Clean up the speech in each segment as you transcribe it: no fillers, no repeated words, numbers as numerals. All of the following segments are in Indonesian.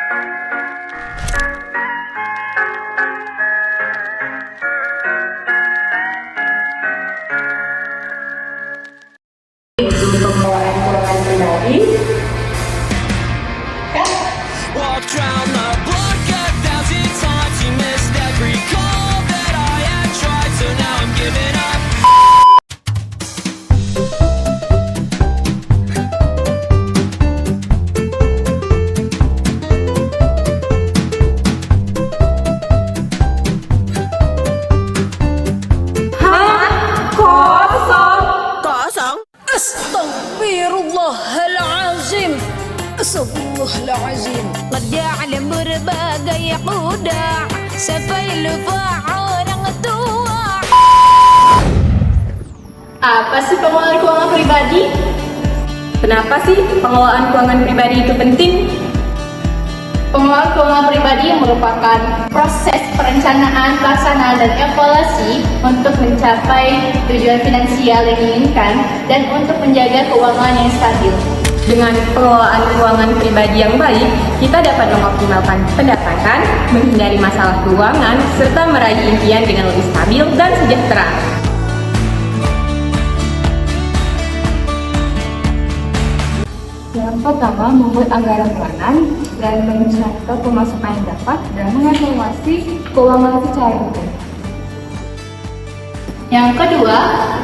Untuk pengelolaan keuangan pribadi, kan? Walked round the block 1,000 times. You missed every call that I had tried, so now I'm giving up. Kosong? Astaghfirullahalazim. Astaghfirullahalazim. Qad ja'ala berbagai quda sampai lupa orang tua. Apa sih pengelolaan keuangan pribadi? Kenapa sih pengelolaan keuangan pribadi itu penting? Pengelolaan keuangan pribadi merupakan proses perencanaan, pelaksanaan, dan evaluasi untuk mencapai tujuan finansial yang diinginkan dan untuk menjaga keuangan yang stabil. Dengan pengelolaan keuangan pribadi yang baik, kita dapat mengoptimalkan pendapatan, menghindari masalah keuangan, serta meraih impian dengan lebih stabil dan sejahtera. Yang pertama, membuat anggaran bulanan dan mencatat pemasukan yang dapat dan mengevaluasi keuangan secara rutin. Yang kedua,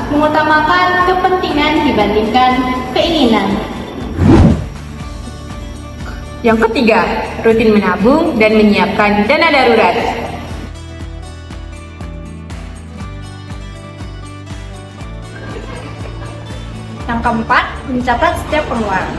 mengutamakan kepentingan dibandingkan keinginan. Yang ketiga, rutin menabung dan menyiapkan dana darurat. Yang keempat, mencatat setiap pengeluaran.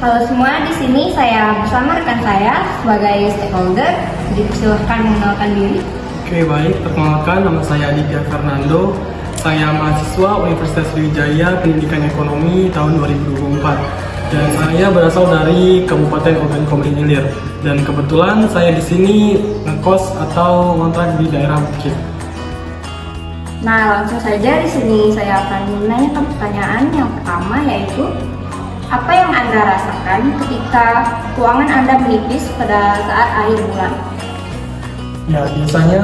Halo semua, di sini saya bersama rekan saya sebagai stakeholder. Jadi silahkan mengenalkan diri. Oke, baik. Perkenalkan, nama saya Aditya Fernando. Saya mahasiswa Universitas Sriwijaya Pendidikan Ekonomi tahun 2024. Dan saya berasal dari Kabupaten Ogan Komering Ilir. Dan kebetulan saya di sini ngekos atau ngontrak di daerah Bukit. Nah, langsung saja di sini saya akan menanyakan pertanyaan yang pertama, yaitu apa yang Anda rasakan ketika keuangan Anda menipis pada saat akhir bulan? Ya, biasanya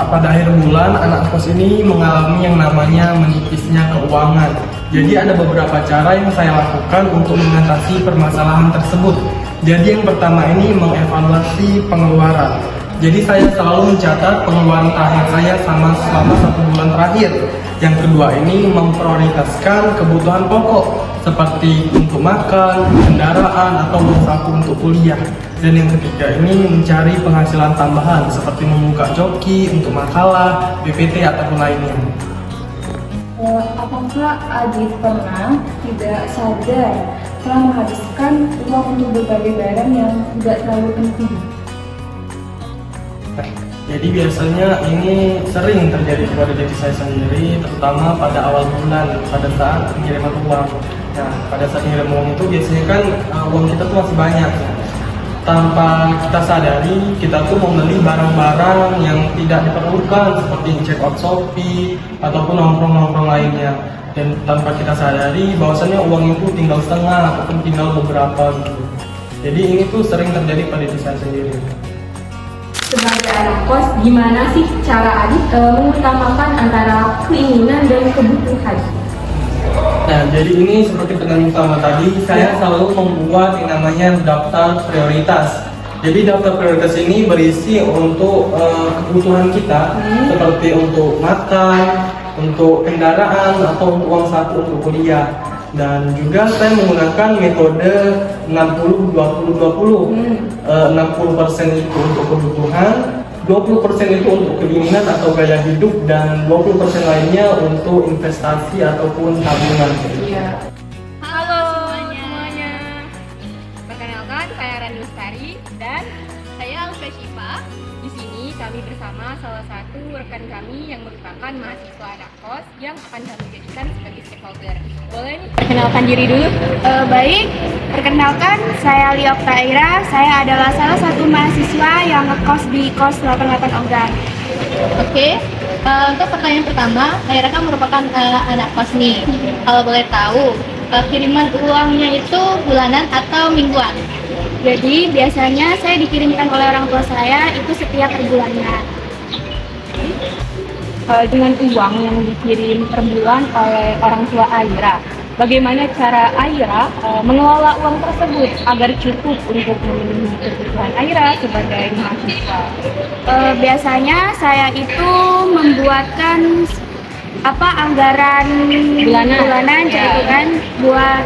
pada akhir bulan anak kos ini mengalami yang namanya menipisnya keuangan. Jadi ada beberapa cara yang saya lakukan untuk mengatasi permasalahan tersebut. Jadi yang pertama ini mengevaluasi pengeluaran. Jadi saya selalu mencatat pengeluaran terakhir saya selama 1 bulan terakhir. Yang kedua ini memprioritaskan kebutuhan pokok seperti untuk makan, kendaraan, atau uang saku untuk kuliah. Dan yang ketiga ini mencari penghasilan tambahan seperti membuka joki untuk makalah, PPT, ataupun lainnya. Apakah Adit pernah tidak sadar telah menghabiskan uang untuk berbagai barang yang tidak terlalu penting? Jadi biasanya ini sering terjadi kepada diri saya sendiri, terutama pada awal bulan pada saat pengiriman uang. Nah, pada saat pengiriman uang itu biasanya kan uang kita tuh masih banyak. Tanpa kita sadari, kita tuh membeli barang-barang yang tidak diperlukan seperti check out Shopee ataupun nongkrong-nongkrong lainnya. Dan tanpa kita sadari bahwasannya uang itu tinggal setengah ataupun tinggal beberapa gitu. Jadi ini tuh sering terjadi pada diri saya sendiri. Sebagai anak kos, gimana sih cara Adit mengutamakan antara keinginan dan kebutuhan? Nah, jadi ini seperti pertanyaan utama tadi, saya selalu membuat yang namanya daftar prioritas. Jadi daftar prioritas ini berisi untuk kebutuhan kita, seperti untuk makan, untuk kendaraan, atau untuk uang saku untuk kuliah. Dan juga saya menggunakan metode 60-20-20. 60% itu untuk kebutuhan, 20% itu untuk keinginan atau gaya hidup, dan 20% lainnya untuk investasi ataupun tabungan. Iya. Halo semuanya. Perkenalkan, saya Rani Lestari dan saya Alfa Syifa. Di sini kami bersama salah satu rekan kami yang merupakan mahasiswa anak kos yang akan kami jadikan sebagai stakeholder. Boleh nih perkenalkan diri dulu? Baik, perkenalkan saya Liop Taira. Saya adalah salah satu mahasiswa yang ngekos di kos 88 Ogan. Oke. Untuk pertanyaan pertama, Aira kan merupakan anak kos nih. Kalau boleh tahu, kiriman uangnya itu bulanan atau mingguan? Jadi biasanya saya dikirimkan oleh orang tua saya itu setiap per bulannya. Dengan uang yang dikirim per bulan oleh orang tua Aira, bagaimana cara Aira mengelola uang tersebut agar cukup untuk memenuhi kebutuhan Aira sebagai mahasiswa? Biasanya saya itu membuatkan anggaran bulanan gitu kan, buat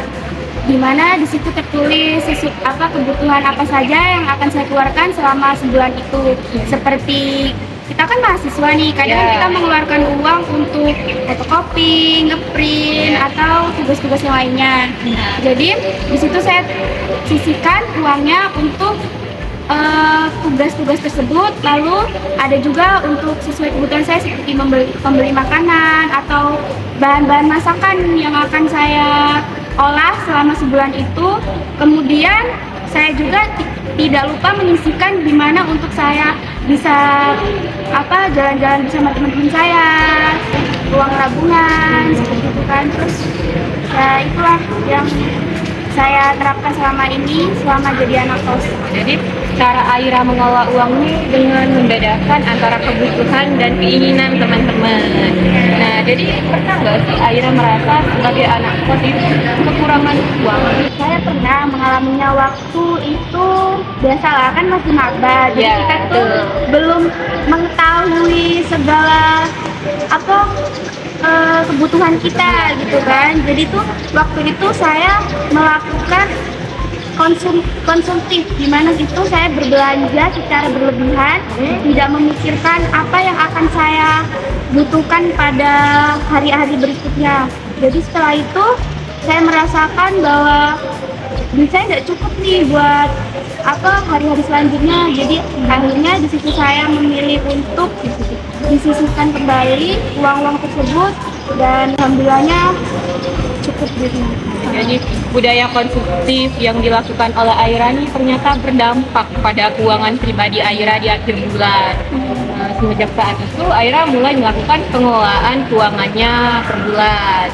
dimana di situ tertulis kebutuhan apa saja yang akan saya keluarkan selama sebulan itu. Seperti kita kan mahasiswa nih, kadang kita mengeluarkan uang untuk fotokopi, ngeprint, atau tugas-tugas yang lainnya. Jadi di situ saya sisihkan uangnya untuk tugas-tugas tersebut. Lalu ada juga untuk sesuai kebutuhan saya seperti membeli makanan atau bahan-bahan masakan yang akan saya olah selama sebulan itu. Kemudian saya juga tidak lupa menyisihkan di mana untuk saya bisa jalan-jalan bersama teman-teman saya, uang tabungan seperti itu kan. Terus ya itulah yang saya terapkan selama ini selama jadi anak kos. Jadi cara Aira mengelola uang ini dengan membedakan antara kebutuhan dan keinginan teman-teman. Nah, jadi pernah nggak sih Aira merasa sebagai anak kos itu kekurangan uang? Saya pernah mengalaminya waktu itu, biasalah kan masih maba, jadi Ya, kita tuh betul. belum mengetahui segala kebutuhan kita gitu kan. Jadi tuh waktu itu saya melakukan konsumtif, di mana itu saya berbelanja secara berlebihan, tidak memikirkan apa yang akan saya butuhkan pada hari-hari berikutnya. Jadi setelah itu saya merasakan bahwa saya nggak cukup nih buat hari-hari selanjutnya. Jadi akhirnya di situ saya memilih untuk disisihkan kembali uang-uang tersebut, dan alhamdulillahnya cukup gitu. Jadi budaya konsumtif yang dilakukan oleh Aira ini ternyata berdampak pada keuangan pribadi Aira di akhir bulan. Nah, semenjak saat itu Aira mulai melakukan pengelolaan keuangannya per bulan.